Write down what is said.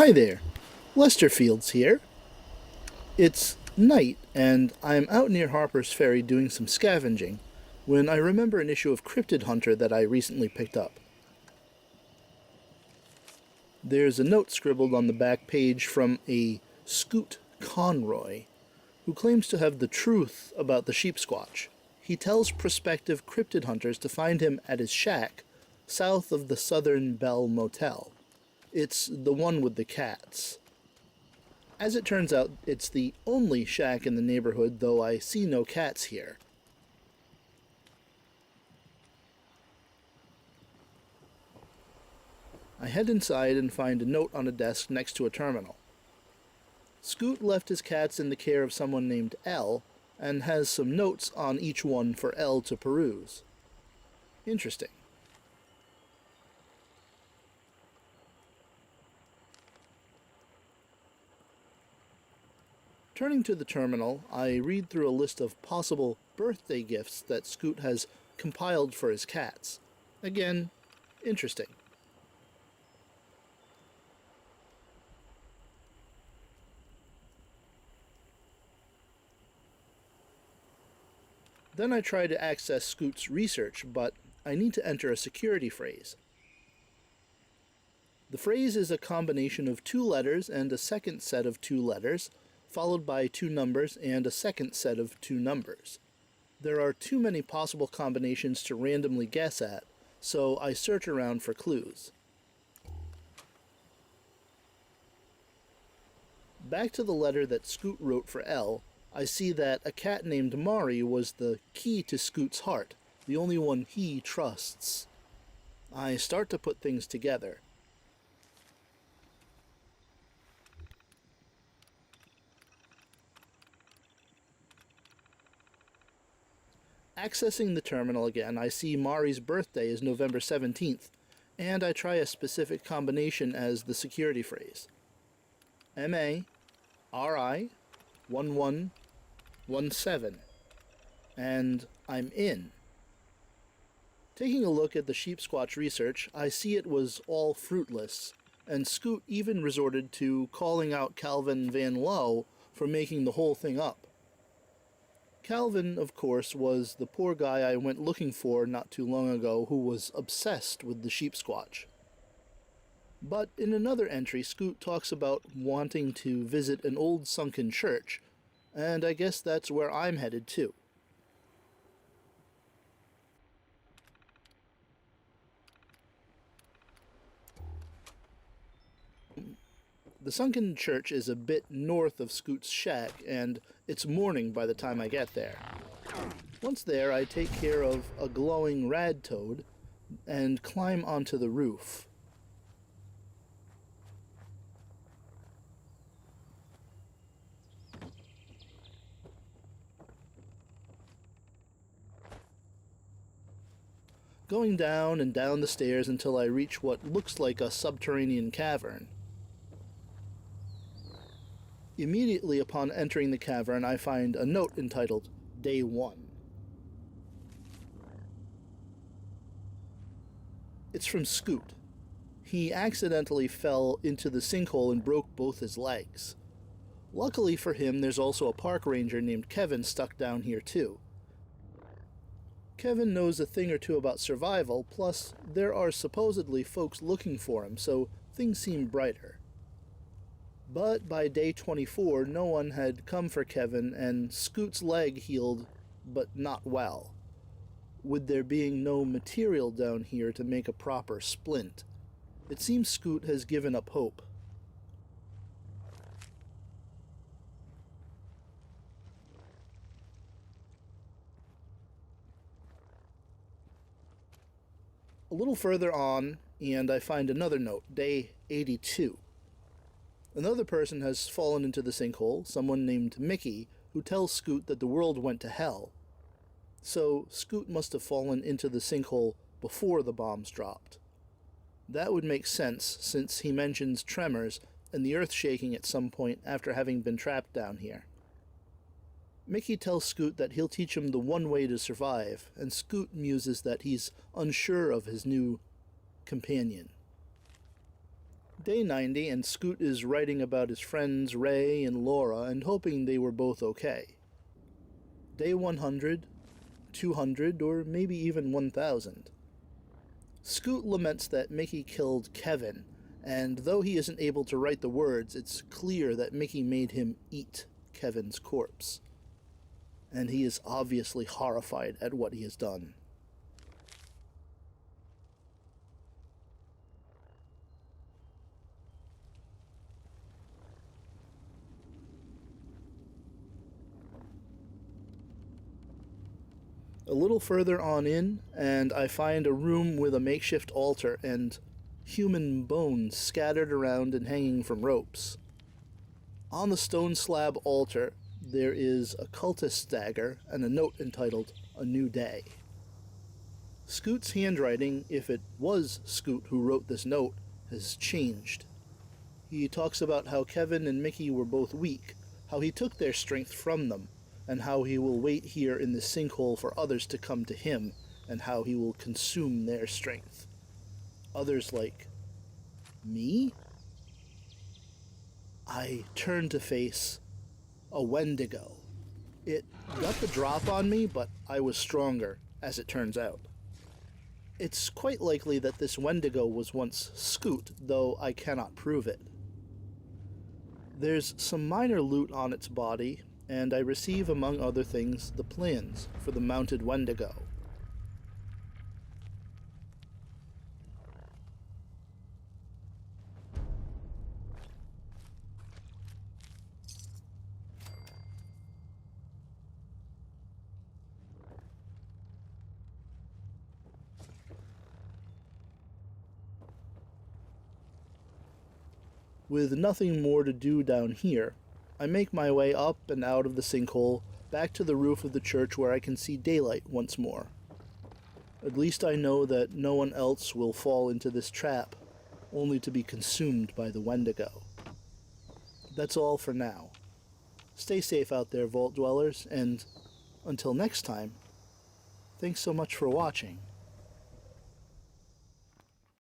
Hi there, Lester Fields here. It's night, and I'm out near Harper's Ferry doing some scavenging when I remember an issue of Cryptid Hunter that I recently picked up. There's a note scribbled on the back page from a Scoot Conroy, who claims to have the truth about the sheep squatch. He tells prospective cryptid hunters to find him at his shack south of the Southern Bell Motel. It's the one with the cats. As it turns out, it's the only shack in the neighborhood, though I see no cats here. I head inside and find a note on a desk next to a terminal. Scoot left his cats in the care of someone named L, and has some notes on each one for L to peruse. Interesting. Turning to the terminal, I read through a list of possible birthday gifts that Scoot has compiled for his cats. Again, interesting. Then I try to access Scoot's research, but I need to enter a security phrase. The phrase is a combination of two letters and a second set of two letters, followed by two numbers and a second set of two numbers. There are too many possible combinations to randomly guess at, so I search around for clues. Back to the letter that Scoot wrote for L, I see that a cat named Mari was the key to Scoot's heart, the only one he trusts. I start to put things together. Accessing the terminal again, I see Mari's birthday is November 17th, and I try a specific combination as the security phrase. M-A-R-I 1117, and I'm in. Taking a look at the sheep squatch research, I see it was all fruitless, and Scoot even resorted to calling out Calvin Van Lowe for making the whole thing up. Calvin, of course, was the poor guy I went looking for not too long ago who was obsessed with the sheep squatch. But in another entry, Scoot talks about wanting to visit an old sunken church, and I guess that's where I'm headed too. The sunken church is a bit north of Scoot's shack, and it's morning by the time I get there. Once there, I take care of a glowing rad toad and climb onto the roof. Going down and down the stairs until I reach what looks like a subterranean cavern. Immediately upon entering the cavern, I find a note entitled Day 1. It's from Scoot. He accidentally fell into the sinkhole and broke both his legs. Luckily for him, there's also a park ranger named Kevin stuck down here too. Kevin knows a thing or two about survival, plus there are supposedly folks looking for him, so things seem brighter. But by day 24, no one had come for Kevin, and Scoot's leg healed, but not well, with there being no material down here to make a proper splint. It seems Scoot has given up hope. A little further on, and I find another note, day 82. Another person has fallen into the sinkhole, someone named Mickey, who tells Scoot that the world went to hell. So Scoot must have fallen into the sinkhole before the bombs dropped. That would make sense, since he mentions tremors and the earth shaking at some point after having been trapped down here. Mickey tells Scoot that he'll teach him the one way to survive, and Scoot muses that he's unsure of his new companion. Day 90, and Scoot is writing about his friends Ray and Laura and hoping they were both okay. Day 100, 200, or maybe even 1000. Scoot laments that Mickey killed Kevin, and though he isn't able to write the words, it's clear that Mickey made him eat Kevin's corpse. And he is obviously horrified at what he has done. A little further on in, and I find a room with a makeshift altar and human bones scattered around and hanging from ropes. On the stone slab altar, there is a cultist dagger and a note entitled, "A New Day." Scoot's handwriting, if it was Scoot who wrote this note, has changed. He talks about how Kevin and Mickey were both weak, how he took their strength from them, and how he will wait here in the sinkhole for others to come to him, and how he will consume their strength. Others like me? I turn to face a Wendigo. It got the drop on me, but I was stronger, as it turns out. It's quite likely that this Wendigo was once Scoot, though I cannot prove it. There's some minor loot on its body, and I receive, among other things, the plans for the mounted Wendigo. With nothing more to do down here, I make my way up and out of the sinkhole, back to the roof of the church where I can see daylight once more. At least I know that no one else will fall into this trap, only to be consumed by the Wendigo. That's all for now. Stay safe out there, Vault Dwellers, and until next time, thanks so much for watching.